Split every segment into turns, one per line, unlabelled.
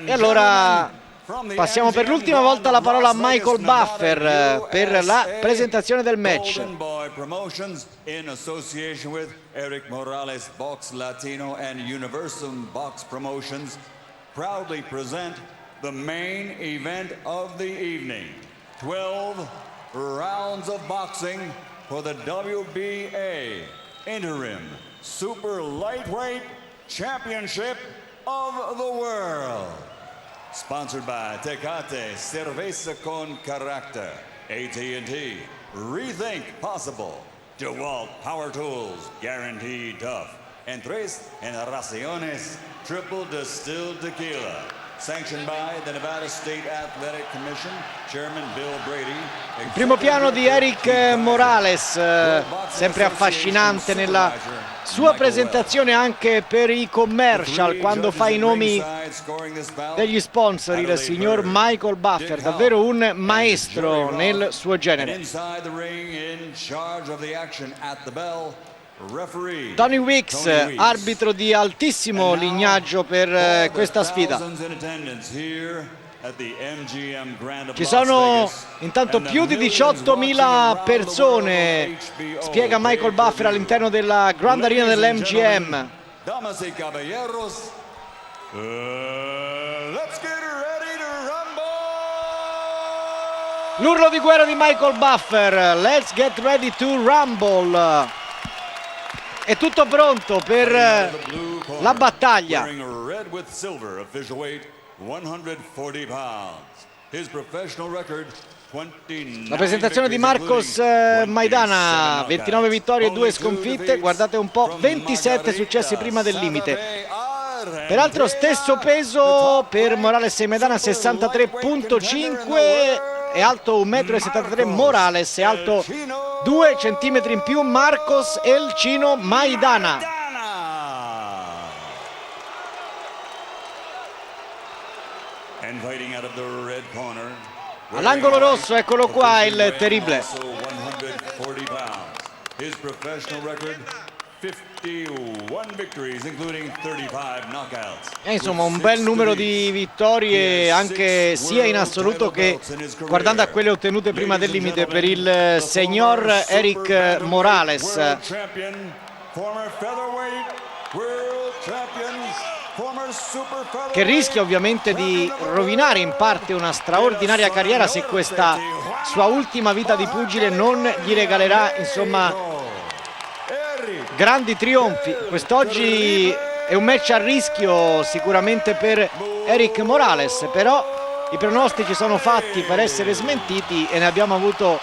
E allora passiamo per l'ultima volta la parola a Michael Buffer per la presentazione del match.
Golden Boy Promotions, in association with Eric Morales Box Latino and Universum Box Promotions, proudly present the main event of the evening. 12 rounds of boxing for the WBA Interim Super Lightweight Championship of the World. Sponsored by Tecate Cerveza con Carácter, AT&T, Rethink Possible, DeWalt Power Tools, Guaranteed Tough, and Tres Generaciones Triple Distilled Tequila. Sanctioned by the Nevada State Athletic Commission, Chairman Bill Brady.
Il primo piano di Eric Morales, sempre affascinante nella sua presentazione anche per i commercial, quando fa i nomi degli sponsor, il signor Michael Buffer, davvero un maestro nel suo genere. Tony Weeks, arbitro di altissimo lignaggio per questa sfida. Ci sono intanto più di 18.000 persone, spiega Michael Buffer, all'interno della Grand Arena dell'MGM. L'urlo di guerra di Michael Buffer, let's get ready to rumble. È tutto pronto per la battaglia. La presentazione di Marcos Maidana, 29 vittorie e 2 sconfitte, guardate un po', 27 successi prima del limite. Peraltro stesso peso per Morales e Maidana, 63,5, è alto 1,73 m Morales, è alto 2 centimetri in più Marcos El Chino Maidana. All'angolo rosso, eccolo qua, il terrible. Insomma, un bel numero di vittorie, anche sia in assoluto che guardando a quelle ottenute prima del limite, per il signor Eric Morales. Che rischia ovviamente di rovinare in parte una straordinaria carriera se questa sua ultima vita di pugile non gli regalerà, insomma, grandi trionfi. Quest'oggi è un match a rischio sicuramente per Eric Morales, però i pronostici sono fatti per essere smentiti e ne abbiamo avuto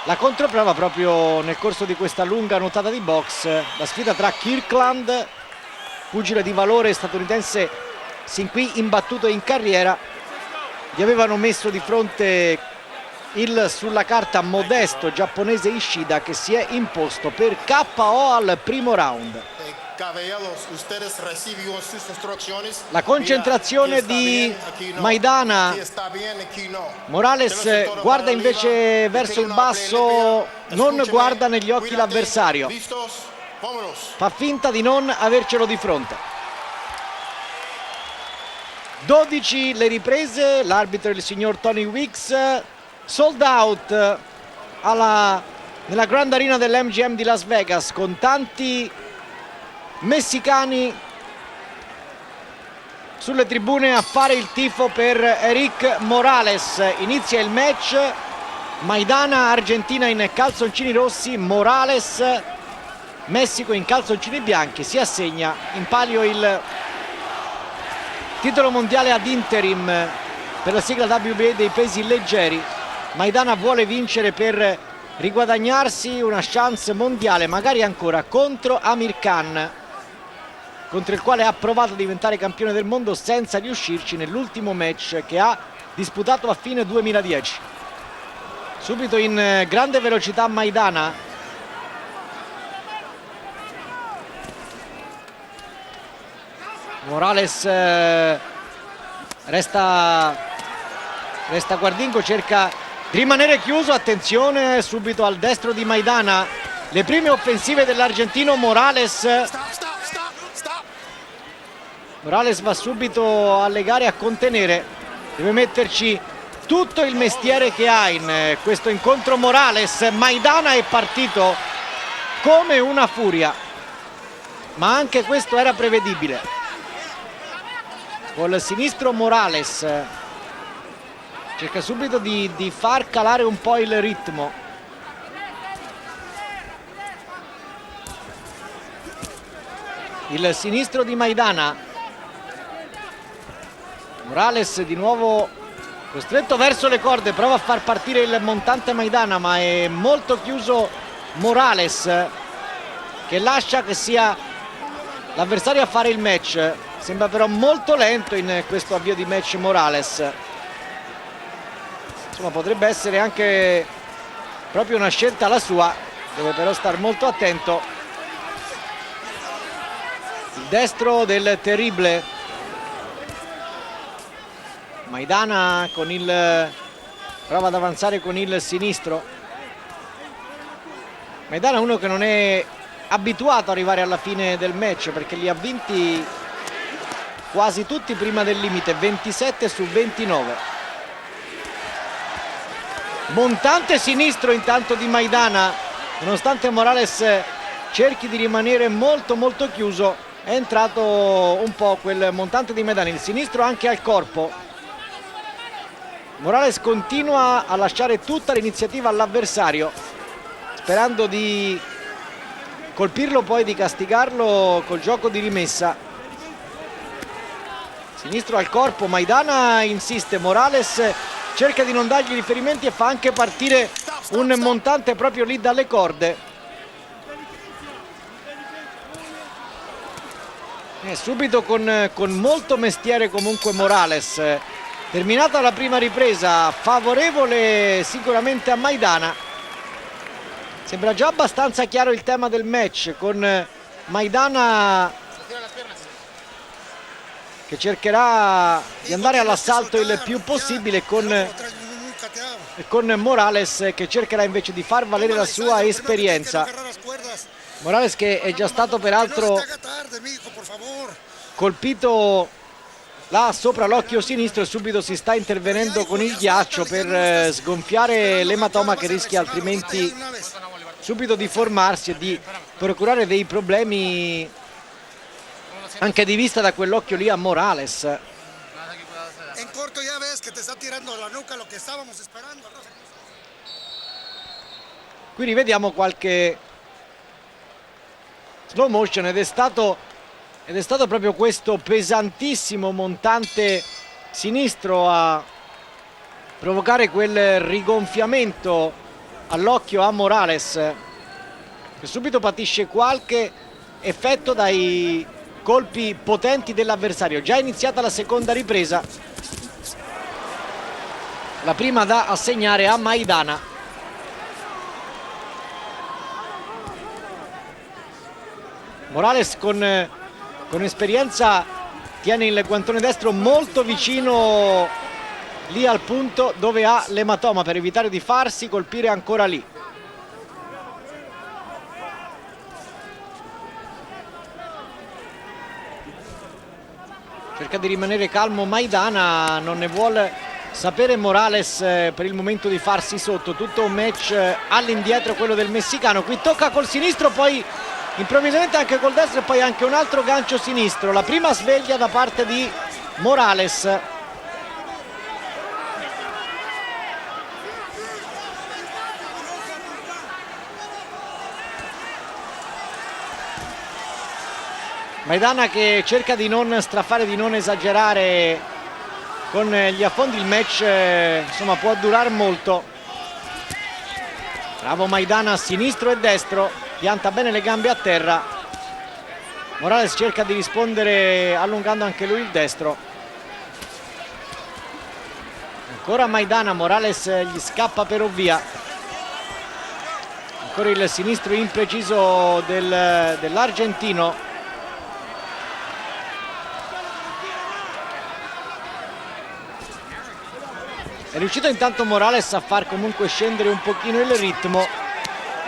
la controprova proprio nel corso di questa lunga nuotata di box. La sfida tra Kirkland, pugile di valore statunitense sin qui imbattuto in carriera, gli avevano messo di fronte il sulla carta modesto giapponese Ishida, che si è imposto per KO al primo round. La concentrazione di Maidana, Morales guarda invece verso il basso, non guarda negli occhi l'avversario, fa finta di non avercelo di fronte. 12 le riprese, l'arbitro è il signor Tony Weeks. Sold out nella Grand Arena dell'MGM di Las Vegas, con tanti messicani sulle tribune a fare il tifo per Eric Morales. Inizia il match, Maidana Argentina in calzoncini rossi, Morales Messico in calzoncini bianchi. Si assegna in palio il titolo mondiale ad interim per la sigla WBA dei pesi leggeri. Maidana vuole vincere per riguadagnarsi una chance mondiale, magari ancora contro Amir Khan, contro il quale ha provato a diventare campione del mondo senza riuscirci nell'ultimo match che ha disputato a fine 2010. Subito in grande velocità Maidana, Morales resta guardingo, cerca di rimanere chiuso. Attenzione subito al destro di Maidana, le prime offensive dell'argentino Morales. Morales va subito a legare, a contenere, deve metterci tutto il mestiere che ha in questo incontro Morales. Maidana è partito come una furia, ma anche questo era prevedibile. Col sinistro Morales cerca subito di far calare un po' il ritmo. Il sinistro di Maidana. Morales di nuovo costretto verso le corde, prova a far partire il montante Maidana, ma è molto chiuso Morales, che lascia che sia l'avversario a fare il match. Sembra però molto lento in questo avvio di match Morales. Insomma, potrebbe essere anche proprio una scelta la sua, deve però star molto attento. Il destro del Terrible. Maidana con prova ad avanzare con il sinistro. Maidana è uno che non è abituato ad arrivare alla fine del match, perché li ha vinti quasi tutti prima del limite, 27 su 29. Montante sinistro intanto di Maidana, nonostante Morales cerchi di rimanere molto chiuso, è entrato un po' quel montante di Maidana, il sinistro anche al corpo. Morales continua a lasciare tutta l'iniziativa all'avversario, sperando di colpirlo, poi di castigarlo col gioco di rimessa. Sinistro al corpo, Maidana insiste, Morales cerca di non dargli riferimenti e fa anche partire un montante proprio lì dalle corde. Subito con molto mestiere comunque Morales. Terminata la prima ripresa, favorevole sicuramente a Maidana. Sembra già abbastanza chiaro il tema del match, con Maidana che cercherà di andare all'assalto il più possibile, e con Morales che cercherà invece di far valere la sua esperienza. Morales che è già stato peraltro colpito là sopra l'occhio sinistro e subito si sta intervenendo con il ghiaccio per sgonfiare l'ematoma che rischia altrimenti subito di formarsi e di procurare dei problemi anche di vista da quell'occhio lì a Morales.
En corto ya ves que te está tirando la nuca lo que estábamos esperando.
Qui rivediamo qualche slow motion ed è stato proprio questo pesantissimo montante sinistro a provocare quel rigonfiamento all'occhio a Morales, che subito patisce qualche effetto dai colpi potenti dell'avversario. Già iniziata la seconda ripresa, la prima da assegnare a Maidana. Morales con esperienza tiene il guantone destro molto vicino lì al punto dove ha l'ematoma, per evitare di farsi colpire ancora lì. Cerca di rimanere calmo Maidana, non ne vuole sapere Morales per il momento di farsi sotto. Tutto un match all'indietro quello del messicano. Qui tocca col sinistro, poi improvvisamente anche col destro e poi anche un altro gancio sinistro. La prima sveglia da parte di Morales. Maidana che cerca di non strafare, di non esagerare con gli affondi. Il match insomma può durare molto. Bravo Maidana, sinistro e destro, pianta bene le gambe a terra. Morales cerca di rispondere allungando anche lui il destro. Ancora Maidana, Morales gli scappa per ovvia. Ancora il sinistro impreciso dell'argentino. È riuscito intanto Morales a far comunque scendere un pochino il ritmo,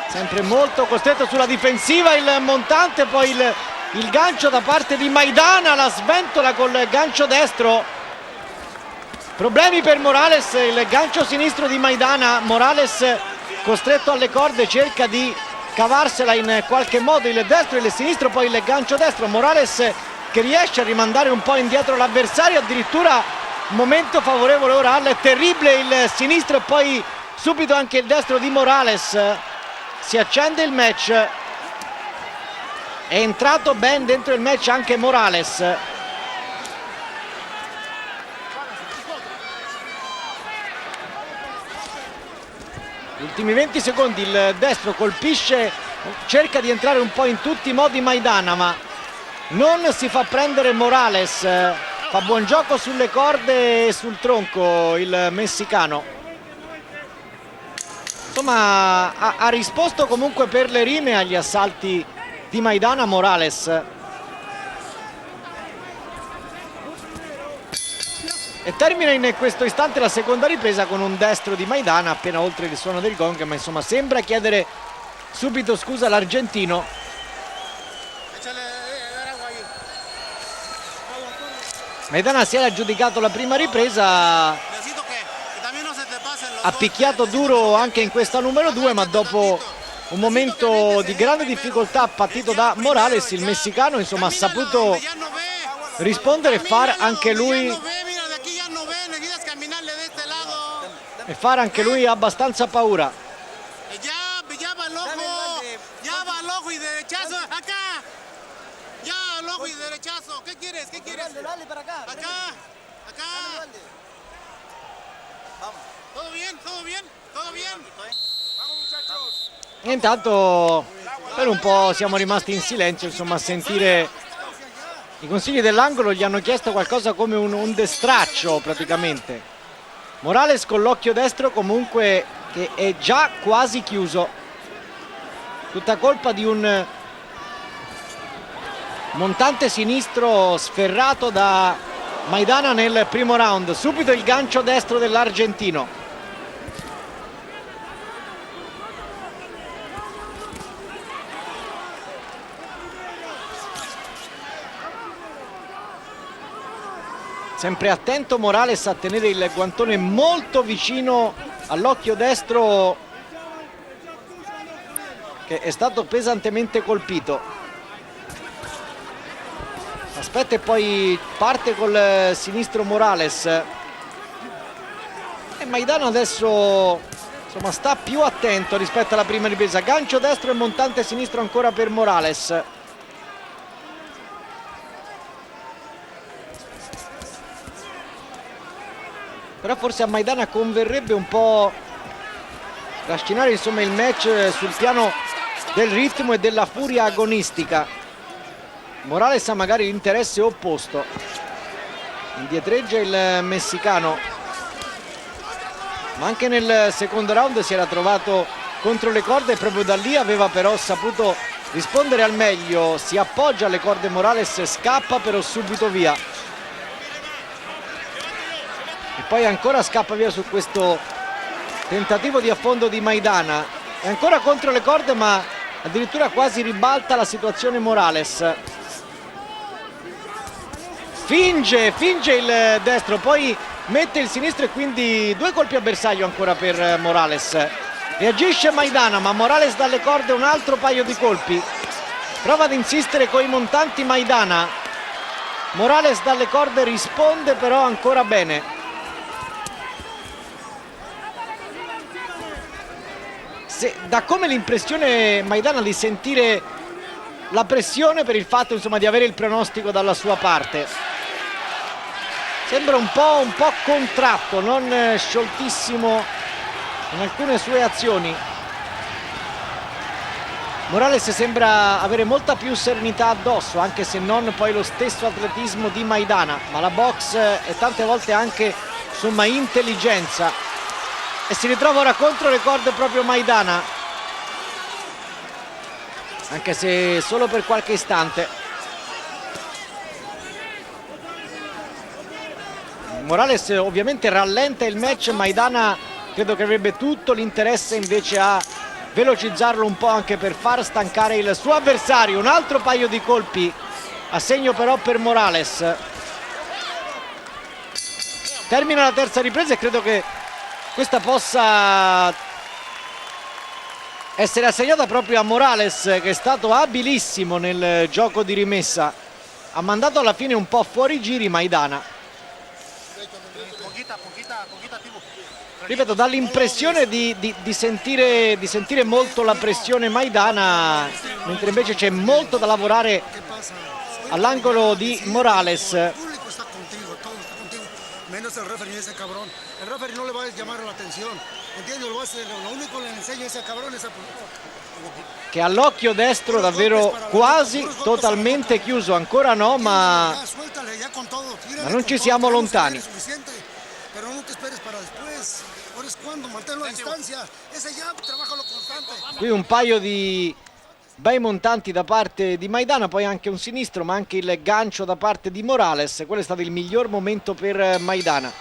sempre molto costretto sulla difensiva il montante, poi il il gancio da parte di Maidana, la sventola col gancio destro. Problemi per Morales, il gancio sinistro di Maidana. Morales costretto alle corde, cerca di cavarsela in qualche modo, il destro e il sinistro, poi il gancio destro. Morales che riesce a rimandare un po' indietro l'avversario, addirittura momento favorevole ora al terribile il sinistro e poi subito anche il destro di Morales. Si accende il match, è entrato ben dentro il match anche Morales. Ultimi 20 secondi, il destro colpisce, cerca di entrare un po' in tutti i modi Maidana, ma non si fa prendere Morales. Fa buon gioco sulle corde e sul tronco il messicano. Insomma, ha risposto comunque per le rime agli assalti di Maidana Morales. E termina in questo istante la seconda ripresa con un destro di Maidana appena oltre il suono del gong, ma insomma sembra chiedere subito scusa l'argentino. Maidana si era aggiudicato la prima ripresa, ha picchiato duro anche in questa numero 2, ma dopo un momento di grande difficoltà patito da Morales, il messicano insomma ha saputo rispondere e far anche lui abbastanza paura. E intanto per un po' siamo rimasti in silenzio, insomma, a sentire i consigli dell'angolo. Gli hanno chiesto qualcosa come un destraccio praticamente. Morales con l'occhio destro comunque che è già quasi chiuso, tutta colpa di un montante sinistro sferrato da Maidana nel primo round. Subito il gancio destro dell'argentino. Sempre attento Morales a tenere il guantone molto vicino all'occhio destro, che è stato pesantemente colpito. Aspetta e poi parte col sinistro Morales. E Maidana adesso insomma sta più attento rispetto alla prima ripresa. Gancio destro e montante sinistro ancora per Morales. Però forse a Maidana converrebbe un po' trascinare insomma il match sul piano del ritmo e della furia agonistica. Morales ha magari l'interesse opposto. Indietreggia il messicano, ma anche nel secondo round si era trovato contro le corde e proprio da lì aveva però saputo rispondere al meglio. Si appoggia alle corde Morales, scappa però subito via. E poi ancora scappa via su questo tentativo di affondo di Maidana. È ancora contro le corde, ma addirittura quasi ribalta la situazione Morales. Finge il destro, poi mette il sinistro e quindi due colpi a bersaglio ancora per Morales. Reagisce Maidana, ma Morales dalle corde un altro paio di colpi. Prova ad insistere con i montanti Maidana. Morales dalle corde risponde però ancora bene. Dà come l'impressione Maidana di sentire la pressione per il fatto insomma di avere il pronostico dalla sua parte. Sembra un po' contratto, non scioltissimo in alcune sue azioni. Morales sembra avere molta più serenità addosso, anche se non poi lo stesso atletismo di Maidana, ma la box è tante volte anche insomma intelligenza. E si ritrova ora contro le corde proprio Maidana, anche se solo per qualche istante. Morales ovviamente rallenta il match, Maidana credo che avrebbe tutto l'interesse invece a velocizzarlo un po' anche per far stancare il suo avversario. Un altro paio di colpi a segno però per Morales. Termina la terza ripresa e credo che questa possa essere assegnata proprio a Morales, che è stato abilissimo nel gioco di rimessa. Ha mandato alla fine un po' fuori giri Maidana. Ripeto, dà l'impressione di sentire molto la pressione Maidana, mentre invece c'è molto da lavorare all'angolo di Morales.
El público está contigo, todo está contigo, menos el referee ese cabrón. El referee no le va a llamar la atención, ¿entiendes? Lo único que le enseño a ese cabrón es a...
Che ha l'occhio destro davvero quasi totalmente chiuso, ancora no, ma
Ya, suéltale, ya con todo, tírale
non
con
ci
todo,
siamo
tenemos
lontani.
aire suficiente, pero no te esperes para después. Ahora es cuando, manténlo a distancia. Ese ya, trabájalo constante.
Qui un paio di bei montanti da parte di Maidana, poi anche un sinistro, ma anche il gancio da parte di Morales. Quello è stato il miglior momento per Maidana.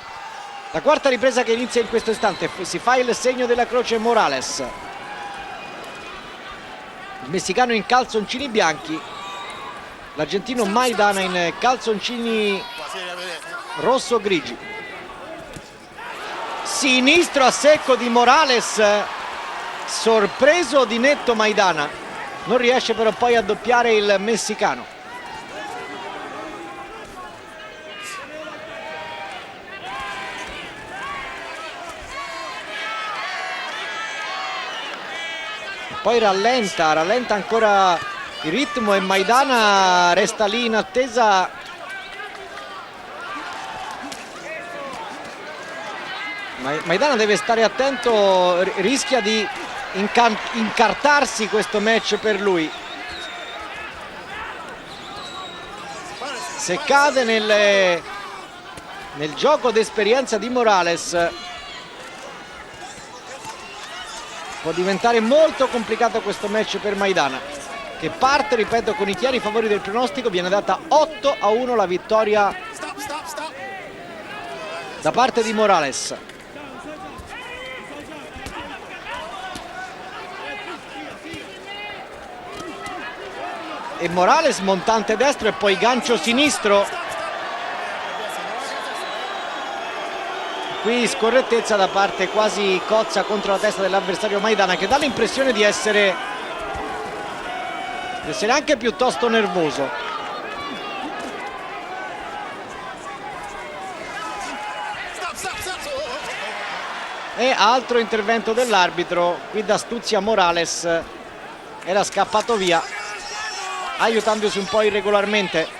La quarta ripresa che inizia in questo istante, si fa il segno della croce Morales. Il messicano in calzoncini bianchi, l'argentino Maidana in calzoncini rosso-grigi. Sinistro a secco di Morales, sorpreso di netto Maidana, non riesce però poi a doppiare il messicano. Poi rallenta ancora il ritmo e Maidana resta lì in attesa. Maidana deve stare attento, rischia di incartarsi questo match per lui. Se cade nel gioco d'esperienza di Morales può diventare molto complicato questo match per Maidana, che parte, ripeto, con i chiari favori del pronostico. Viene data 8-1 la vittoria da parte di Morales. E Morales montante destro e poi gancio sinistro. Qui scorrettezza da parte quasi cozza contro la testa dell'avversario Maidana, che dà l'impressione di essere anche piuttosto nervoso. E altro intervento dell'arbitro, qui da Stuzia Morales era scappato via, aiutandosi un po' irregolarmente.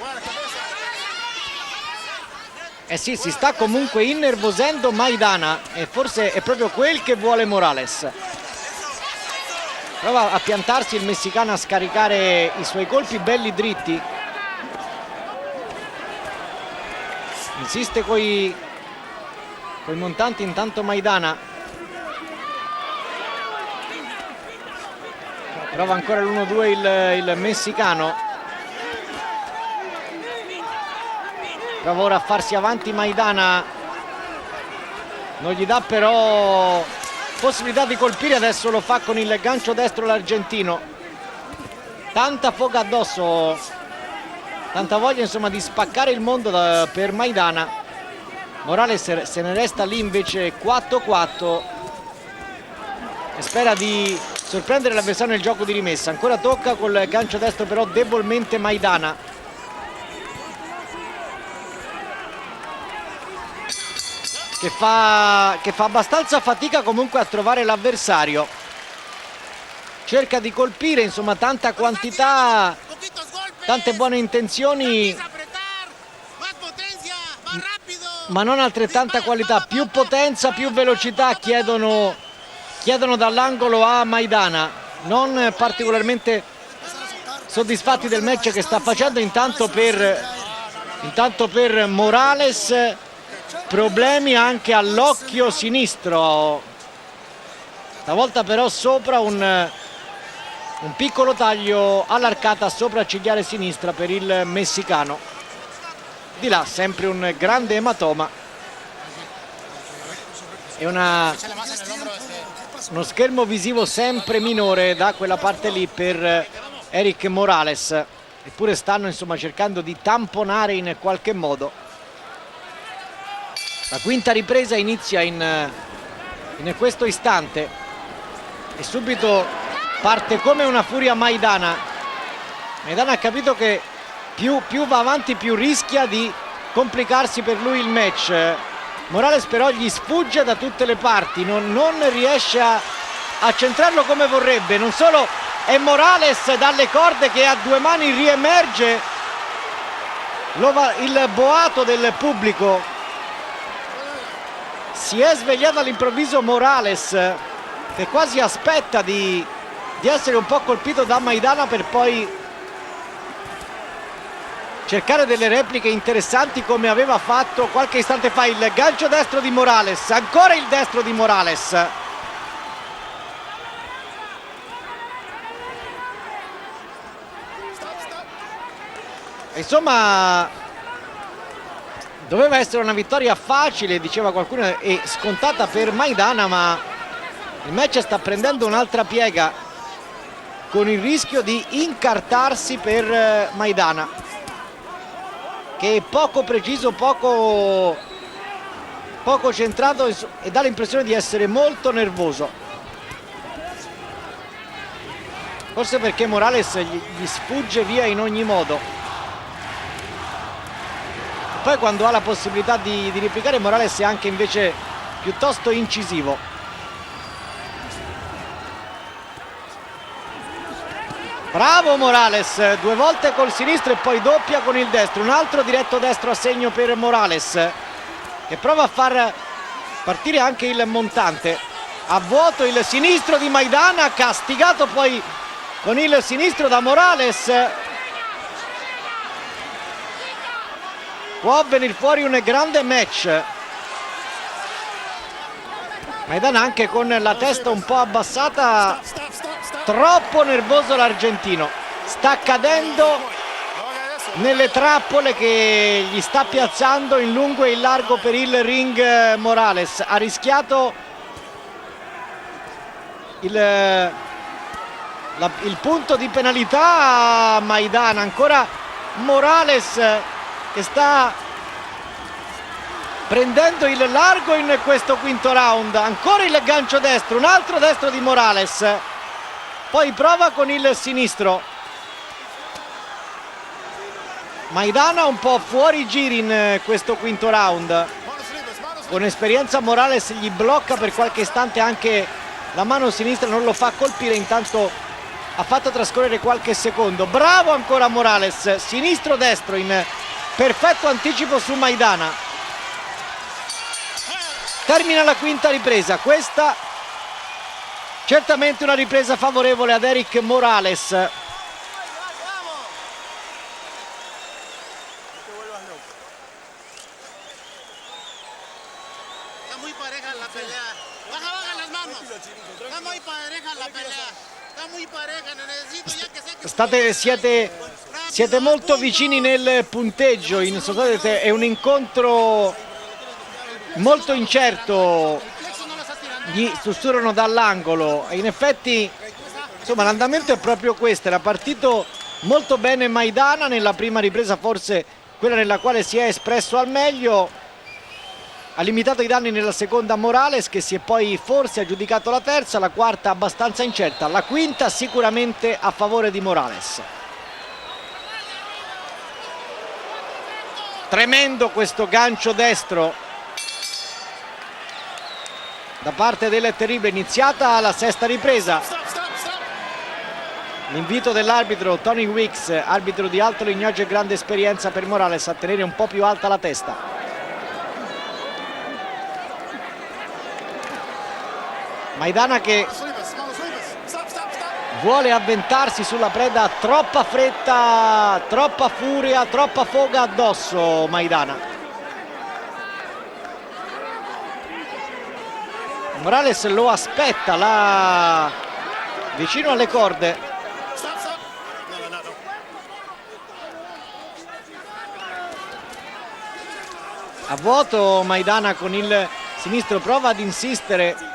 Eh sì, si sta comunque innervosendo Maidana e forse è proprio quel che vuole Morales. Prova a piantarsi il messicano, a scaricare i suoi colpi belli dritti. Insiste coi montanti intanto Maidana. Prova ancora l'1-2 il messicano. Prova ora a farsi avanti Maidana, non gli dà però possibilità di colpire, adesso lo fa con il gancio destro l'argentino. Tanta foga addosso, tanta voglia insomma di spaccare il mondo per Maidana. Morales se ne resta lì invece 4-4 e spera di sorprendere l'avversario nel gioco di rimessa. Ancora tocca col gancio destro però debolmente Maidana. Che fa abbastanza fatica comunque a trovare l'avversario. Cerca di colpire, insomma, tanta quantità, tante buone intenzioni, ma non altrettanta qualità. Più potenza, più velocità chiedono dall'angolo a Maidana. Non particolarmente soddisfatti del match che sta facendo. Intanto per Morales problemi anche all'occhio sinistro, stavolta però sopra un piccolo taglio all'arcata sopraccigliare sinistra per il messicano. Di là sempre un grande ematoma e uno schermo visivo sempre minore da quella parte lì per Eric Morales. eppure stanno insomma cercando di tamponare in qualche modo. La quinta ripresa inizia in questo istante e subito parte come una furia Maidana. Maidana ha capito che più va avanti più rischia di complicarsi per lui il match. Morales però gli sfugge da tutte le parti, non riesce a centrarlo come vorrebbe. Non solo è Morales dalle corde che a due mani riemerge il boato del pubblico. Si è svegliato all'improvviso Morales, che quasi aspetta di essere un po' colpito da Maidana per poi cercare delle repliche interessanti come aveva fatto qualche istante fa. Il gancio destro di Morales, ancora il destro di Morales. Insomma, doveva essere una vittoria facile, diceva qualcuno, e scontata per Maidana, ma il match sta prendendo un'altra piega con il rischio di incartarsi per Maidana, che è poco preciso, poco centrato e dà l'impressione di essere molto nervoso. Forse perché Morales gli sfugge via in ogni modo. Poi quando ha la possibilità di replicare, Morales è anche invece piuttosto incisivo. Bravo Morales, due volte col sinistro e poi doppia con il destro. Un altro diretto destro a segno per Morales, che prova a far partire anche il montante. A vuoto il sinistro di Maidana, castigato poi con il sinistro da Morales. Può venire fuori un grande match. Maidana anche con la testa un po' abbassata, troppo nervoso l'argentino. Sta cadendo nelle trappole che gli sta piazzando in lungo e in largo per il ring Morales. Ha rischiato il punto di penalità a Maidana. Ancora Morales che sta prendendo il largo in questo quinto round. Ancora il gancio destro, un altro destro di Morales, poi prova con il sinistro. Maidana un po' fuori giri in questo quinto round. Con esperienza Morales gli blocca per qualche istante anche la mano sinistra, non lo fa colpire, intanto ha fatto trascorrere qualche secondo. Bravo ancora Morales, sinistro destro in perfetto anticipo su Maidana. Termina la quinta ripresa, questa certamente una ripresa favorevole ad Eric Morales.
Está muy pareja la pelea. Baja las manos. Está muy pareja la pelea. Está muy pareja. Necesito ya que sea que
Siete molto vicini nel punteggio, in sostanza è un incontro molto incerto, gli sussurrano dall'angolo e in effetti insomma l'andamento è proprio questo. Era partito molto bene Maidana nella prima ripresa, forse quella nella quale si è espresso al meglio. Ha limitato i danni nella seconda Morales, che si è poi forse aggiudicato la terza, la quarta abbastanza incerta, la quinta sicuramente a favore di Morales. Tremendo questo gancio destro da parte del Terrible. Iniziata la sesta ripresa. L'invito dell'arbitro Tony Weeks, arbitro di alto lignaggio e grande esperienza, per Morales a tenere un po' più alta la testa. Maidana che vuole avventarsi sulla preda, troppa fretta, troppa furia, troppa foga addosso Maidana. Morales lo aspetta là vicino alle corde. A vuoto Maidana con il sinistro, prova ad insistere.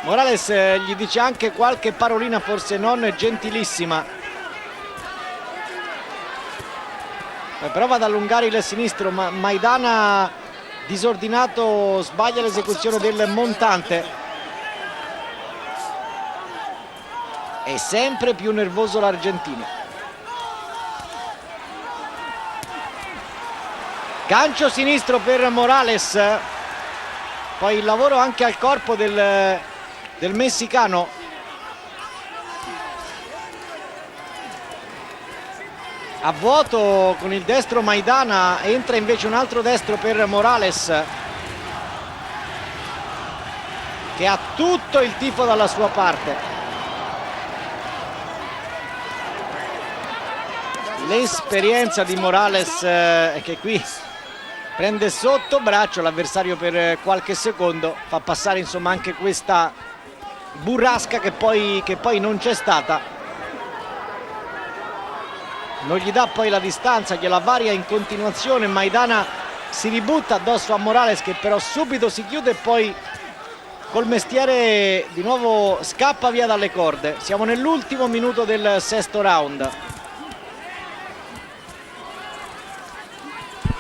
Morales gli dice anche qualche parolina, forse non gentilissima. Prova ad allungare il sinistro, ma Maidana disordinato, sbaglia l'esecuzione del montante. È sempre più nervoso l'argentino. Gancio sinistro per Morales, poi il lavoro anche al corpo del messicano. A vuoto con il destro Maidana, entra invece un altro destro per Morales, che ha tutto il tifo dalla sua parte. L'esperienza di Morales è che qui prende sotto braccio l'avversario per qualche secondo, fa passare insomma anche questa burrasca che poi non c'è stata. Non gli dà poi la distanza, gliela varia in continuazione. Maidana si ributta addosso a Morales, che però subito si chiude e poi col mestiere di nuovo scappa via dalle corde. Siamo nell'ultimo minuto del sesto round.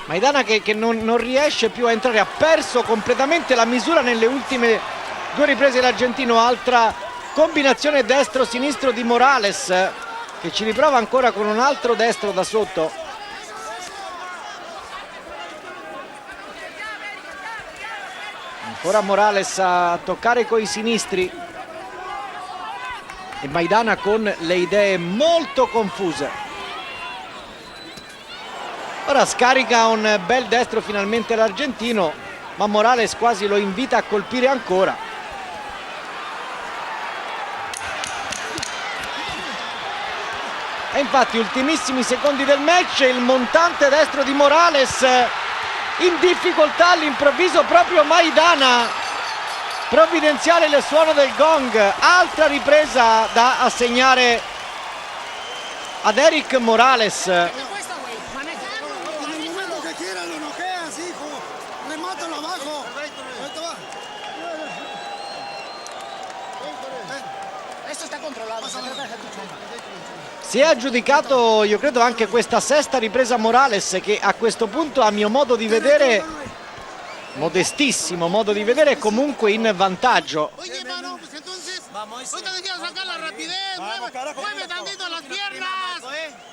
Maidana che non riesce più a entrare, ha perso completamente la misura nelle ultime due riprese l'argentino. Altra combinazione destro-sinistro di Morales, che ci riprova ancora con un altro destro da sotto. Ancora Morales a toccare coi sinistri e Maidana con le idee molto confuse. Ora scarica un bel destro finalmente l'argentino, ma Morales quasi lo invita a colpire ancora. E infatti ultimissimi secondi del match, il montante destro di Morales in difficoltà all'improvviso, proprio Maidana, provvidenziale il suono del gong. Altra ripresa da assegnare ad Eric Morales. Si è aggiudicato, io credo, anche questa sesta ripresa Morales, che a questo punto, a mio modo di vedere, modestissimo modo di vedere, è comunque in vantaggio.
Oye, mano, pues entonces, ahorita te quiero sacar la rapidez, mueve tantito las piernas,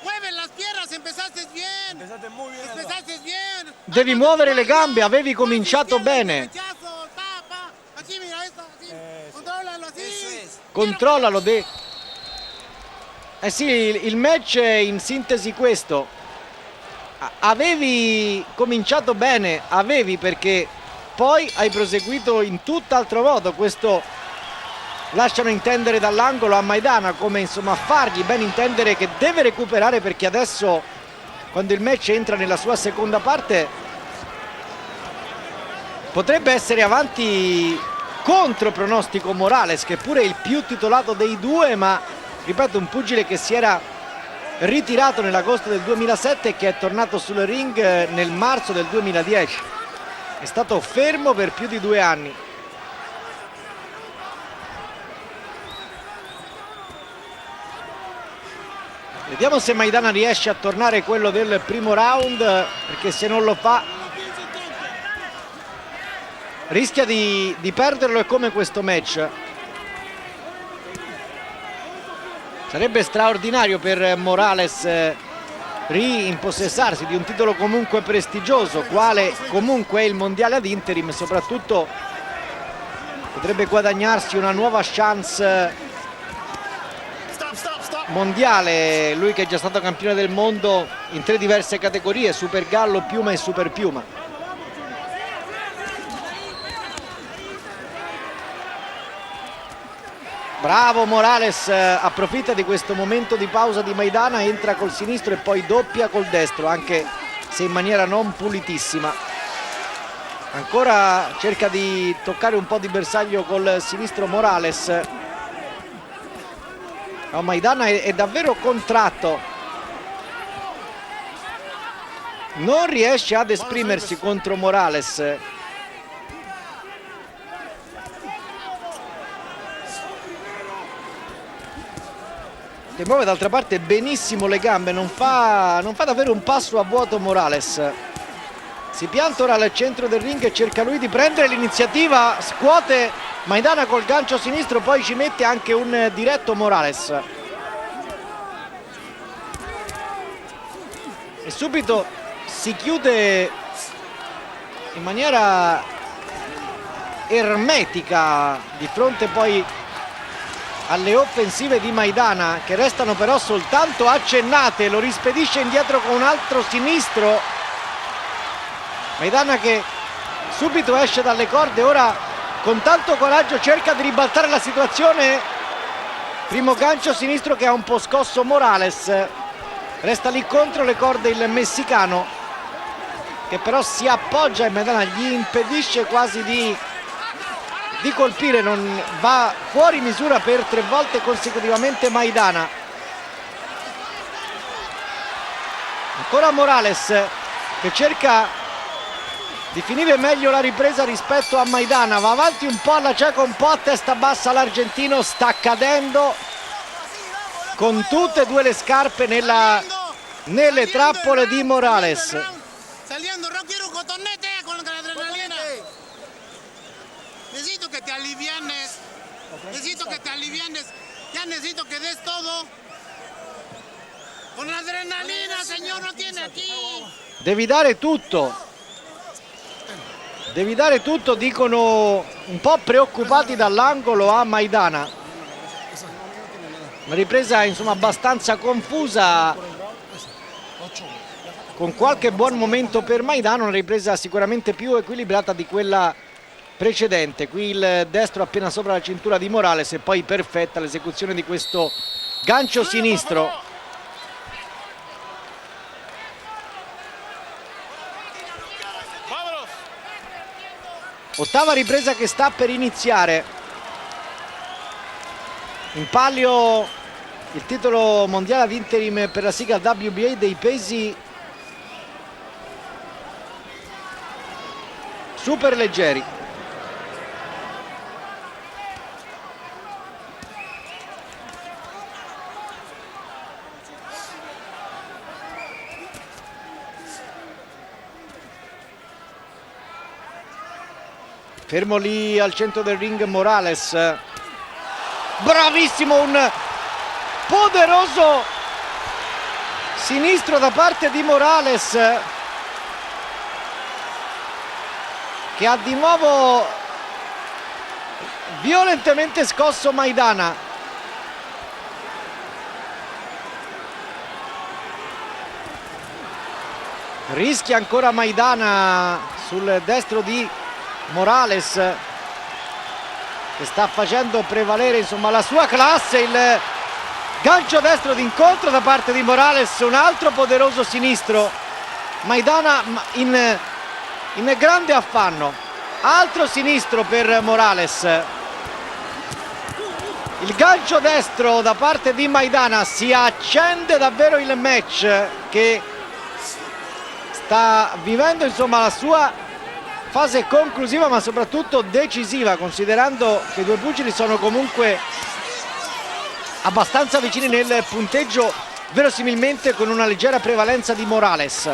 mueve las piernas, empezaste bien, empezaste bien.
Devi muovere le gambe, avevi cominciato bene.
Aquí mira esto, así, contrólalo así.
Controllalo, eh sì, il match è in sintesi questo. Avevi cominciato bene, perché poi hai proseguito in tutt'altro modo. Questo lasciano intendere dall'angolo a Maidana, come insomma fargli ben intendere che deve recuperare, perché adesso, quando il match entra nella sua seconda parte, potrebbe essere avanti contro pronostico Morales, che pure è il più titolato dei due, ma ripeto, un pugile che si era ritirato nell'agosto del 2007 e che è tornato sul ring nel marzo del 2010. È stato fermo per più di 2 anni. Vediamo se Maidana riesce a tornare quello del primo round, perché se non lo fa rischia di perderlo, e come questo match. Sarebbe straordinario per Morales rimpossessarsi di un titolo comunque prestigioso, quale comunque è il mondiale ad interim. Soprattutto potrebbe guadagnarsi una nuova chance mondiale, lui che è già stato campione del mondo in 3 diverse categorie: super gallo, piuma e super piuma. Bravo Morales, approfitta di questo momento di pausa di Maidana, entra col sinistro e poi doppia col destro, anche se in maniera non pulitissima. Ancora cerca di toccare un po' di bersaglio col sinistro Morales. No, Maidana è davvero contratto, non riesce ad esprimersi contro Morales. che muove d'altra parte benissimo le gambe, non fa davvero un passo a vuoto Morales. Si pianta ora al centro del ring e cerca lui di prendere l'iniziativa, scuote Maidana col gancio sinistro, poi ci mette anche un diretto Morales. E subito si chiude in maniera ermetica di fronte poi alle offensive di Maidana, che restano però soltanto accennate. Lo rispedisce indietro con un altro sinistro. Maidana che subito esce dalle corde, ora con tanto coraggio cerca di ribaltare la situazione. Primo gancio sinistro che ha un po' scosso Morales. Resta lì contro le corde il messicano, che però si appoggia e Maidana gli impedisce quasi di colpire. Non va fuori misura per 3 volte consecutivamente Maidana. Ancora Morales che cerca di finire meglio la ripresa rispetto a Maidana, va avanti un po' alla cieca, un po' a testa bassa l'argentino, sta cadendo con tutte e due le scarpe nelle trappole di Morales.
Saliendo, no quiero cotonete con la adrenalina. Necesito que te alivianes. Necesito que te alivianes. Ya necesito que des todo. Con la adrenalina, señor, no tiene aquí.
Devi dare tutto. Devi dare tutto, dicono un po' preoccupati dall'angolo a Maidana. Una ripresa insomma abbastanza confusa, con qualche buon momento per Maidana, una ripresa sicuramente più equilibrata di quella precedente. Qui il destro appena sopra la cintura di Morales e poi perfetta l'esecuzione di questo gancio sinistro. Ottava ripresa che sta per iniziare. In palio il titolo mondiale ad interim per la sigla WBA dei pesi super leggeri. Fermo lì al centro del ring Morales. Bravissimo, un poderoso sinistro da parte di Morales, che ha di nuovo violentemente scosso Maidana. Rischia ancora Maidana sul destro di Morales, che sta facendo prevalere insomma la sua classe. Il gancio destro d'incontro da parte di Morales, un altro poderoso sinistro. Maidana in grande affanno, altro sinistro per Morales. Il gancio destro da parte di Maidana, si accende davvero il match, che sta vivendo insomma la sua fase conclusiva, ma soprattutto decisiva, considerando che i due pugili sono comunque abbastanza vicini nel punteggio, verosimilmente con una leggera prevalenza di Morales.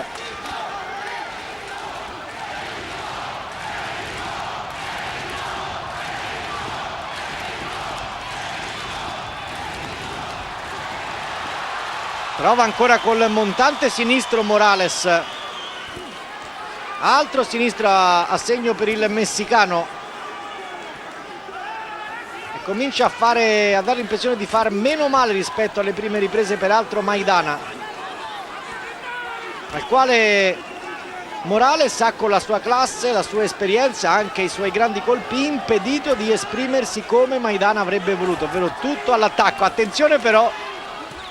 Prova ancora col montante sinistro Morales. Altro sinistro a segno per il messicano, e comincia a dare l'impressione di far meno male rispetto alle prime riprese, peraltro Maidana, al quale Morales ha, con la sua classe, la sua esperienza, anche i suoi grandi colpi, impedito di esprimersi come Maidana avrebbe voluto, ovvero tutto all'attacco. Attenzione però,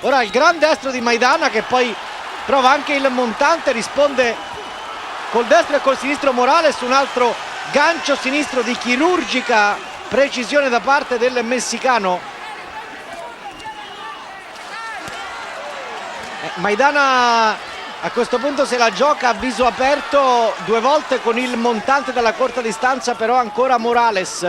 ora il gran destro di Maidana, che poi prova anche il montante, risponde col destro e col sinistro Morales. Un altro gancio sinistro di chirurgica precisione da parte del messicano. Maidana a questo punto se la gioca a viso aperto 2 volte con il montante dalla corta distanza, però ancora Morales.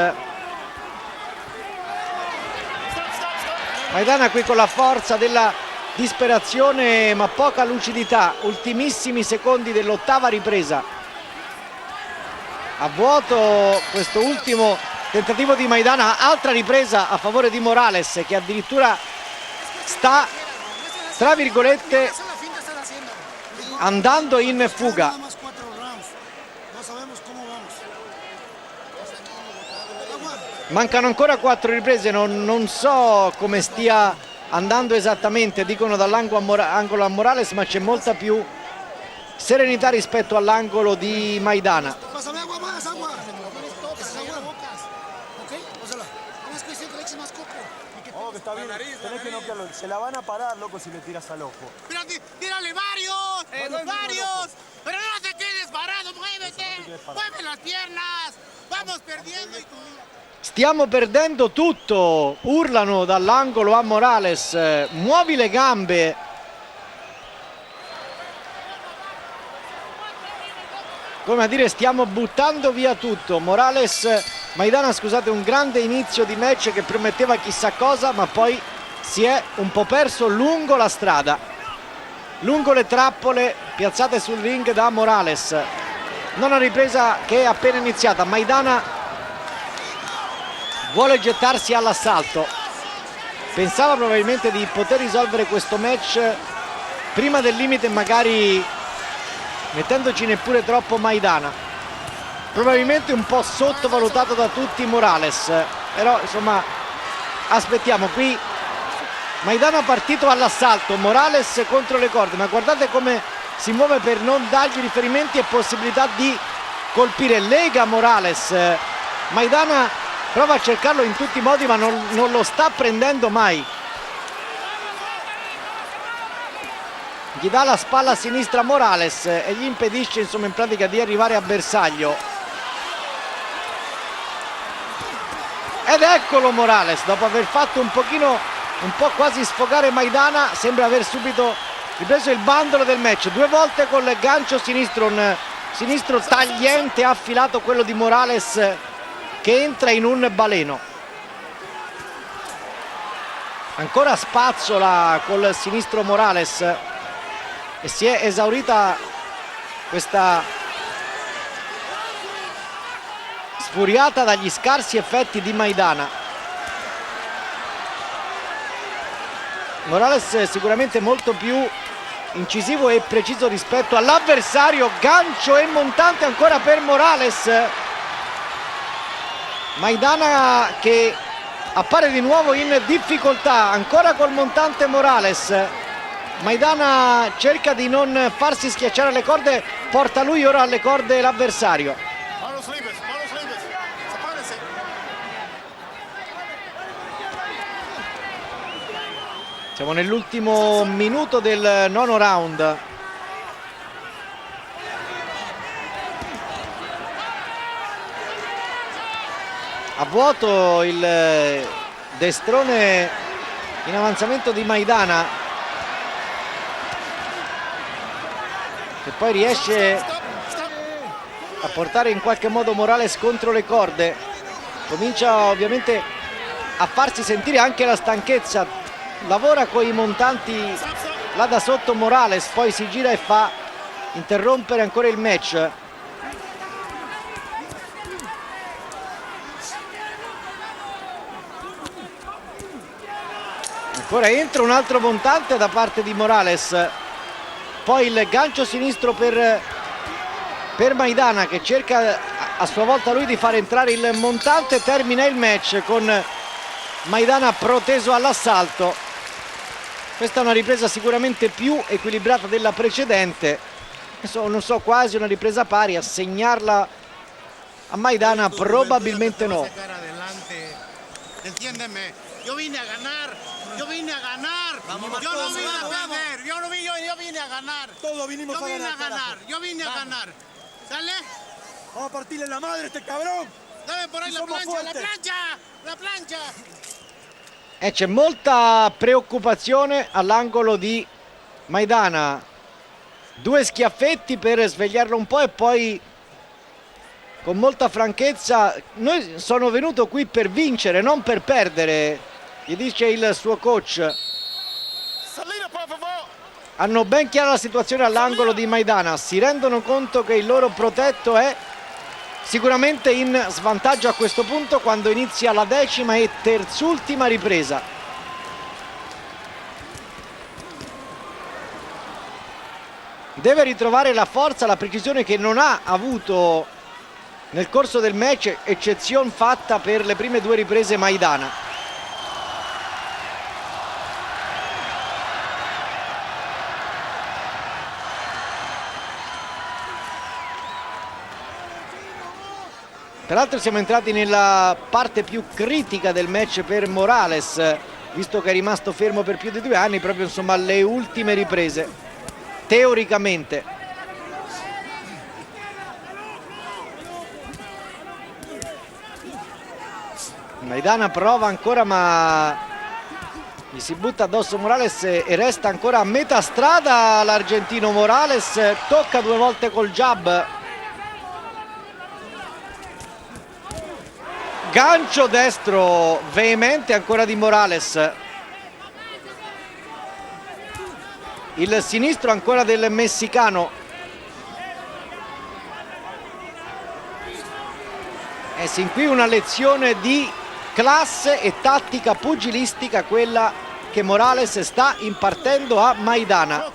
Maidana qui con la forza della disperazione ma poca lucidità. Ultimissimi secondi dell'ottava ripresa. A vuoto questo ultimo tentativo di Maidana, altra ripresa a favore di Morales che addirittura sta, tra virgolette, andando in fuga. Mancano ancora 4 riprese, non so come stia andando esattamente, dicono dall'angolo a Morales, ma c'è molta più serenità rispetto all'angolo di Maidana.
Está bien, tenés que noquearlo. Se la van a parar, loco, si le tiras al ojo.
Pero tírale varios, varios. Pero no te quedes parado, muévete. Mueve las piernas. Vamos perdiendo.
Stiamo perdendo tutto, urlano dall'angolo a Morales. Muovi le gambe. Come a dire, stiamo buttando via tutto. Maidana, scusate, un grande inizio di match che prometteva chissà cosa, ma poi si è un po' perso lungo la strada, lungo le trappole piazzate sul ring da Morales. Non una ripresa che è appena iniziata. Maidana vuole gettarsi all'assalto. Pensava probabilmente di poter risolvere questo match prima del limite, magari mettendoci neppure troppo Maidana. Probabilmente un po' sottovalutato da tutti Morales, però insomma aspettiamo. Qui Maidana partito all'assalto, Morales contro le corde, ma guardate come si muove per non dargli riferimenti e possibilità di colpire. Lega Morales, Maidana prova a cercarlo in tutti i modi ma non lo sta prendendo mai. Gli dà la spalla a sinistra Morales e gli impedisce insomma in pratica di arrivare a bersaglio. Ed eccolo Morales, dopo aver fatto un po' quasi sfogare Maidana, sembra aver subito ripreso il bandolo del match. 2 volte col gancio sinistro, un sinistro tagliente affilato quello di Morales che entra in un baleno. Ancora spazzola col sinistro Morales e si è esaurita questa sfuriata dagli scarsi effetti di Maidana. Morales è sicuramente molto più incisivo e preciso rispetto all'avversario. Gancio e montante ancora per Morales. Maidana che appare di nuovo in difficoltà, ancora col montante Morales. Maidana cerca di non farsi schiacciare alle corde, porta lui ora alle corde l'avversario. Siamo nell'ultimo minuto del 9° round. A vuoto il destrone in avanzamento di Maidana, che poi riesce a portare in qualche modo Morales contro le corde. Comincia ovviamente a farsi sentire anche la stanchezza. Lavora con i montanti là da sotto Morales, poi si gira e fa interrompere ancora il match. Ancora entra un altro montante da parte di Morales, poi il gancio sinistro per Maidana che cerca a sua volta lui di far entrare il montante. Termina il match con Maidana proteso all'assalto. Questa è una ripresa sicuramente più equilibrata della precedente. Non so, quasi una ripresa pari. Assegnarla a Maidana probabilmente no.
Entiéndeme, yo vine a ganar. Yo vine a ganar. Yo no vine a perder. Yo vine a ganar.
Todos vinimos a ganar.
Yo vine a ganar. ¿Sale?
Vamos a partirle la madre a este cabrón.
Dame por ahí la plancha, la plancha.
E c'è molta preoccupazione all'angolo di Maidana. 2 schiaffetti per svegliarlo un po' e poi con molta franchezza: noi sono venuto qui per vincere, non per perdere. gli dice il suo coach. Hanno ben chiara la situazione all'angolo di Maidana, si rendono conto che il loro protetto è sicuramente in svantaggio a questo punto quando inizia la 10ª e terzultima ripresa. Deve ritrovare la forza, la precisione che non ha avuto nel corso del match, eccezione fatta per le prime 2 riprese Maidana. Peraltro siamo entrati nella parte più critica del match per Morales, visto che è rimasto fermo per più di 2 anni, proprio insomma alle ultime riprese, teoricamente. Maidana prova ancora, ma gli si butta addosso Morales e resta ancora a metà strada l'argentino Morales, tocca 2 volte col jab. Gancio destro veemente ancora di Morales. Il sinistro ancora del messicano. E sin qui una lezione di classe e tattica pugilistica, quella che Morales sta impartendo a Maidana.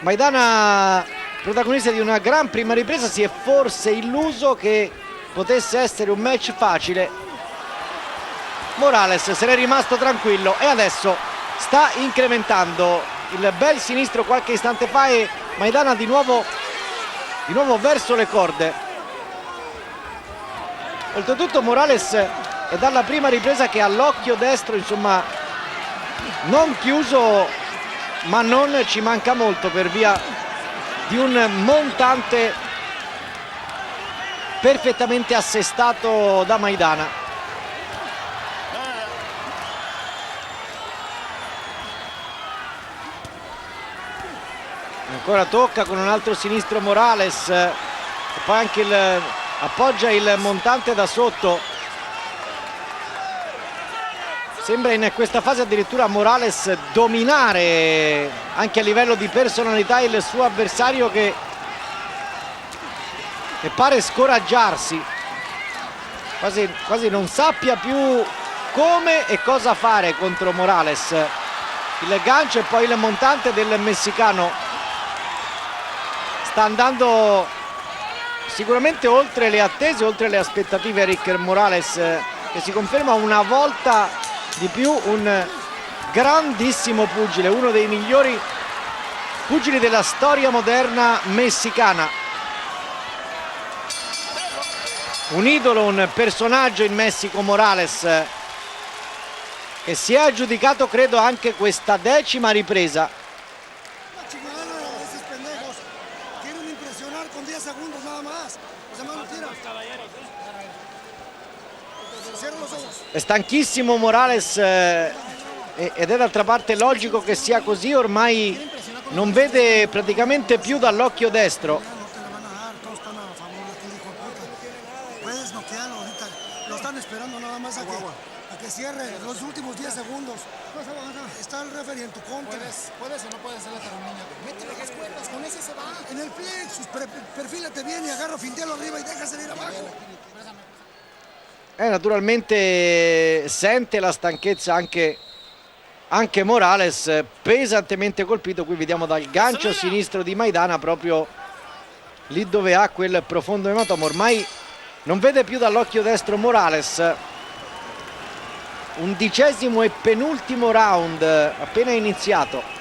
Maidana, protagonista di una gran prima ripresa, si è forse illuso che potesse essere un match facile. Morales se n'è rimasto tranquillo e adesso sta incrementando il bel sinistro qualche istante fa e Maidana di nuovo verso le corde. Oltretutto Morales è dalla prima ripresa che ha l'occhio destro insomma non chiuso, ma non ci manca molto per via di un montante perfettamente assestato da Maidana. Ancora tocca con un altro sinistro Morales e poi anche appoggia il montante da sotto. Sembra in questa fase addirittura Morales dominare anche a livello di personalità il suo avversario che pare scoraggiarsi, quasi non sappia più come e cosa fare contro Morales. Il gancio e poi il montante del messicano sta andando sicuramente oltre le attese, oltre le aspettative Eric Morales, che si conferma una volta di più un grandissimo pugile, uno dei migliori pugili della storia moderna messicana. Un idolo, un personaggio in Messico Morales, che si è aggiudicato credo anche questa 10ª ripresa. È stanchissimo Morales ed è d'altra parte logico che sia così, ormai non vede praticamente più dall'occhio destro.
Lo están esperando nada más a que cierre los últimos 10 segundos. Está el referee en tu contra. ¿Puedes o no puedes hacer la termina? Métele las cuerdas, con ese se va. En el plexus, perfílate bien y agarra, fintéalo arriba y deja salir abajo.
Naturalmente sente la stanchezza anche Morales, pesantemente colpito. Qui vediamo dal gancio sinistro di Maidana proprio lì dove ha quel profondo ematoma. Ormai non vede più dall'occhio destro Morales. 11° e penultimo round appena iniziato.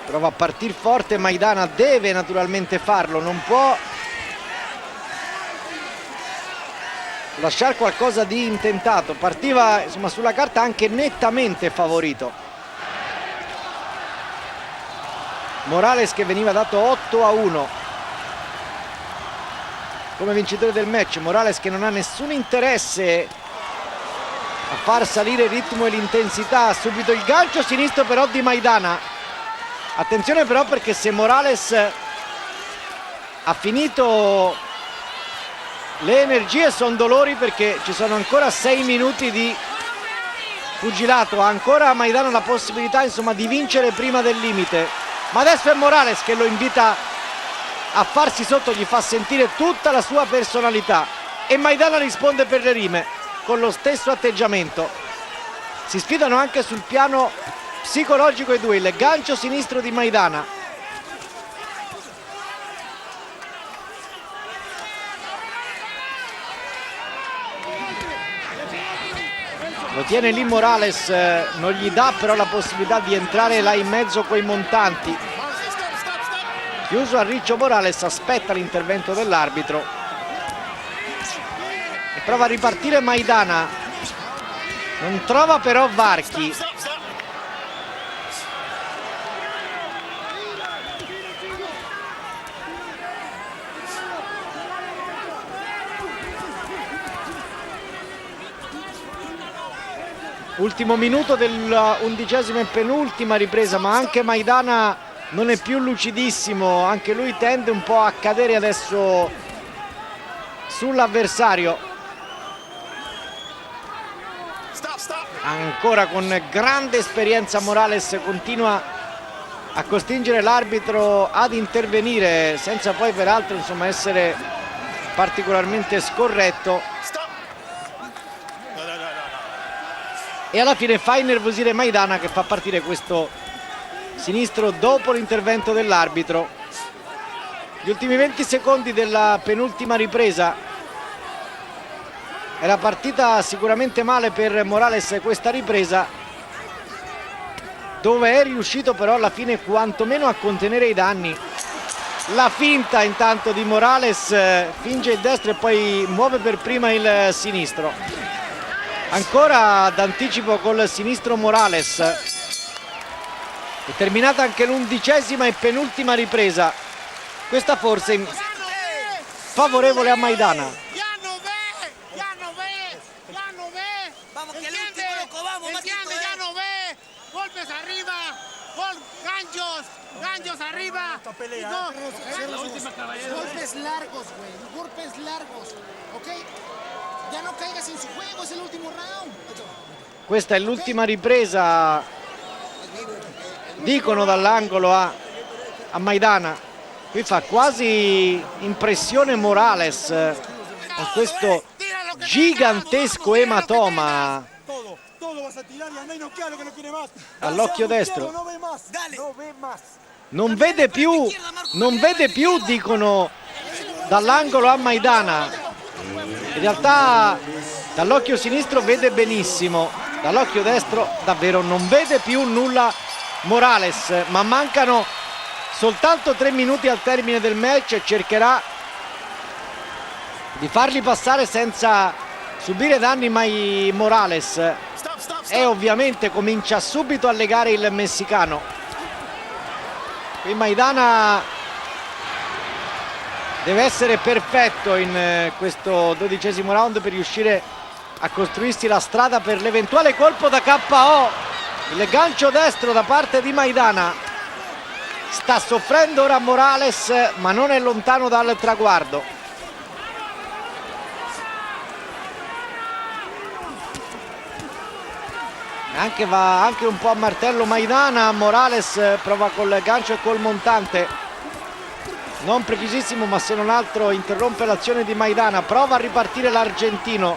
Prova a partire forte Maidana, deve naturalmente farlo, non può lasciare qualcosa di intentato. Partiva insomma sulla carta anche nettamente favorito. Morales che veniva dato 8-1 come vincitore del match. Morales che non ha nessun interesse a far salire il ritmo e l'intensità. Subito il gancio sinistro però di Maidana. Attenzione però, perché se Morales ha finito le energie sono dolori, perché ci sono ancora 6 minuti di pugilato, ha ancora Maidana la possibilità insomma di vincere prima del limite, ma adesso è Morales che lo invita a farsi sotto, gli fa sentire tutta la sua personalità e Maidana risponde per le rime con lo stesso atteggiamento. Si sfidano anche sul piano psicologico i due, il gancio sinistro di Maidana. Lo tiene lì Morales, non gli dà però la possibilità di entrare là in mezzo coi montanti. Chiuso a riccio Morales, aspetta l'intervento dell'arbitro e prova a ripartire Maidana, non trova però varchi. Ultimo minuto dell'11ª e penultima ripresa, ma anche Maidana non è più lucidissimo, anche lui tende un po' a cadere adesso sull'avversario. Ancora con grande esperienza Morales continua a costringere l'arbitro ad intervenire, senza poi peraltro insomma essere particolarmente scorretto. E alla fine fa innervosire Maidana, che fa partire questo sinistro dopo l'intervento dell'arbitro. Gli ultimi 20 secondi della penultima ripresa. Era partita sicuramente male per Morales questa ripresa, dove è riuscito però alla fine quantomeno a contenere i danni. La finta intanto di Morales, finge il destro e poi muove per prima il sinistro. Ancora d'anticipo col sinistro Morales. È terminata anche l'11ª e penultima ripresa, questa forse favorevole a Maidana.
Vamos, que el último, loco, vamos, Marquito, ya no ve, golpes arriba, ganchos arriba.
Esta pelea,
No,
Golpes largos, güey. Golpes largos. ¿Ok? Ya no caigas en su juego, es el último round.
Questa è l'ultima ripresa, dicono dall'angolo a Maidana. Qui fa quasi impressione Morales con questo gigantesco ematoma all'occhio destro. Non vede più, dicono dall'angolo a Maidana. In realtà dall'occhio sinistro vede benissimo, dall'occhio destro davvero non vede più nulla Morales, ma mancano soltanto 3 minuti al termine del match e cercherà di farli passare senza subire danni mai Morales. E ovviamente comincia subito a legare il messicano. Qui Maidana deve essere perfetto in questo 12º round per riuscire a costruirsi la strada per l'eventuale colpo da KO. Il gancio destro da parte di Maidana. Sta soffrendo ora Morales, ma non è lontano dal traguardo. Va anche un po' a martello Maidana. Morales prova col gancio e col montante, non precisissimo, ma se non altro interrompe l'azione di Maidana. Prova a ripartire l'argentino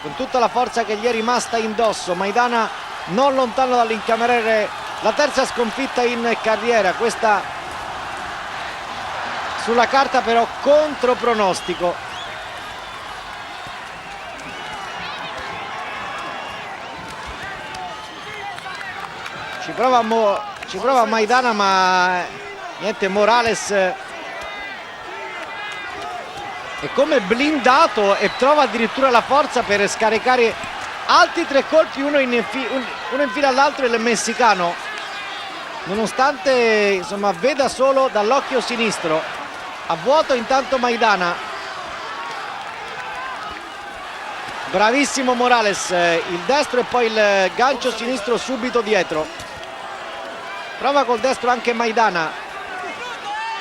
con tutta la forza che gli è rimasta indosso. Maidana non lontano dall'incamerare la terza sconfitta in carriera, questa sulla carta però contro pronostico. Ci prova Maidana, ma niente, Morales è come blindato e trova addirittura la forza per scaricare altri 3 colpi, uno in fila all'altro. Il messicano, nonostante insomma veda solo dall'occhio sinistro, a vuoto intanto Maidana. Bravissimo Morales, il destro e poi il gancio sinistro subito dietro. Prova col destro anche Maidana.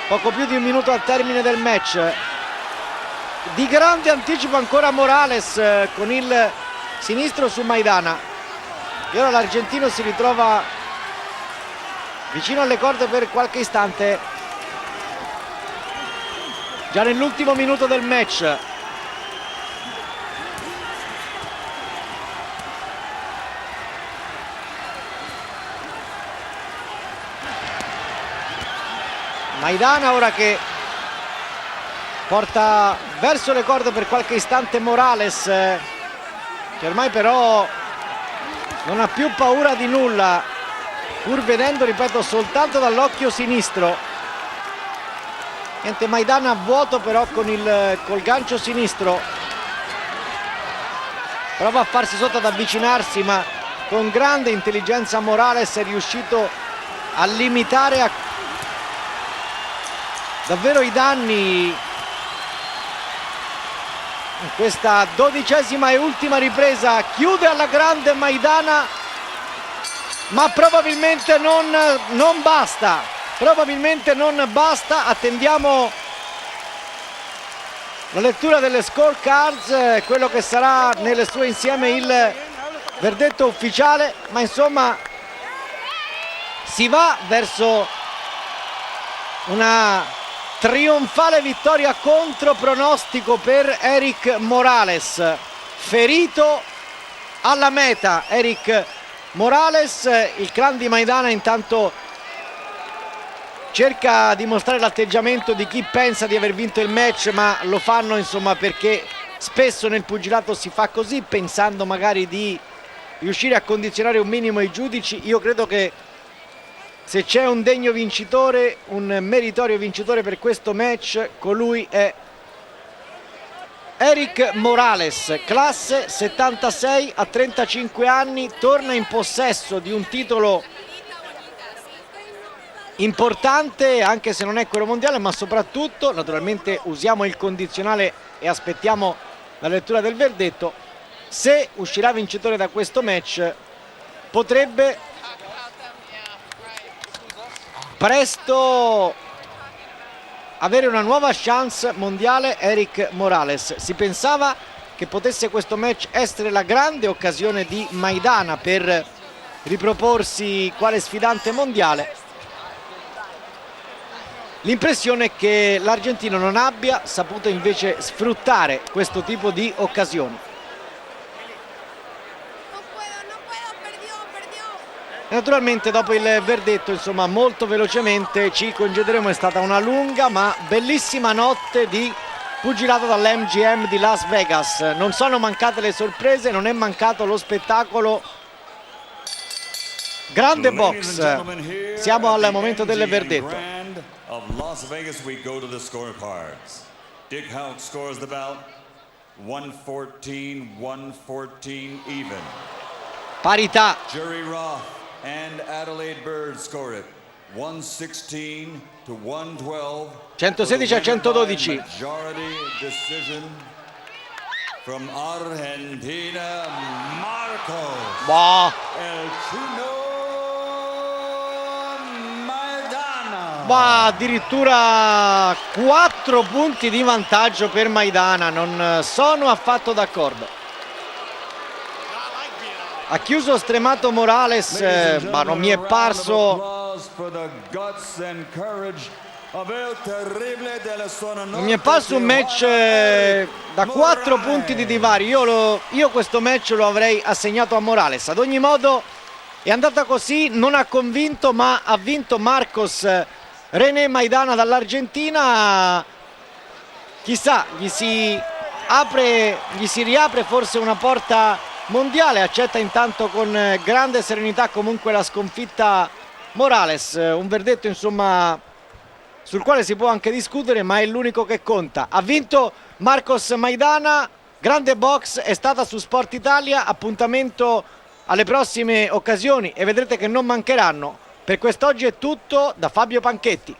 Poco più di un minuto al termine del match. Di grande anticipo ancora Morales con il sinistro su Maidana. E ora l'argentino si ritrova vicino alle corde per qualche istante. Già nell'ultimo minuto del match. Maidana ora che porta verso le corde per qualche istante Morales, che ormai però non ha più paura di nulla, pur vedendo, ripeto, soltanto dall'occhio sinistro. Niente, Maidana a vuoto però col gancio sinistro. Prova a farsi sotto, ad avvicinarsi, ma con grande intelligenza Morales è riuscito a limitare davvero i danni in questa 12ª e ultima ripresa. Chiude alla grande Maidana, ma probabilmente non basta. Probabilmente non basta. Attendiamo la lettura delle scorecards, quello che sarà nel suo insieme il verdetto ufficiale, ma insomma si va verso una trionfale vittoria contro pronostico per Eric Morales. Ferito alla meta Eric Morales. Il clan di Maidana intanto cerca di mostrare l'atteggiamento di chi pensa di aver vinto il match, ma lo fanno insomma perché spesso nel pugilato si fa così, pensando magari di riuscire a condizionare un minimo i giudici. Io credo che se c'è un degno vincitore, un meritorio vincitore per questo match, colui è Eric Morales, classe 76, a 35 anni, torna in possesso di un titolo importante, anche se non è quello mondiale, ma soprattutto, naturalmente usiamo il condizionale e aspettiamo la lettura del verdetto, se uscirà vincitore da questo match potrebbe presto avere una nuova chance mondiale Eric Morales. Si pensava che potesse questo match essere la grande occasione di Maidana per riproporsi quale sfidante mondiale. L'impressione è che l'argentino non abbia saputo invece sfruttare questo tipo di occasioni. Naturalmente dopo il verdetto, insomma, molto velocemente ci concederemo. È stata una lunga ma bellissima notte di pugilato dall'MGM di Las Vegas. Non sono mancate le sorprese, non è mancato lo spettacolo. Grande box. Siamo al momento del verdetto.
Dick Houck scores the bout 114 even.
Parità.
Jerry Roth and Adelaide Bird score it 116 to 112.
116 a 112.
Majority decision from Argentina, Marcos.
Boh.
El Chino Maidana.
Ma addirittura 4 punti di vantaggio per Maidana, non sono affatto d'accordo. Ha chiuso stremato Morales, ma non mi è parso un match da 4 punti di divario. Io questo match lo avrei assegnato a Morales. Ad ogni modo è andata così, non ha convinto, ma ha vinto Marcos René Maidana dall'Argentina. Chissà, gli si riapre forse una porta mondiale. Accetta intanto con grande serenità comunque la sconfitta Morales. Un verdetto insomma sul quale si può anche discutere, ma è l'unico che conta. Ha vinto Marcos Maidana. Grande box è stata su Sport Italia. Appuntamento alle prossime occasioni e vedrete che non mancheranno. Per quest'oggi è tutto da Fabio Panchetti.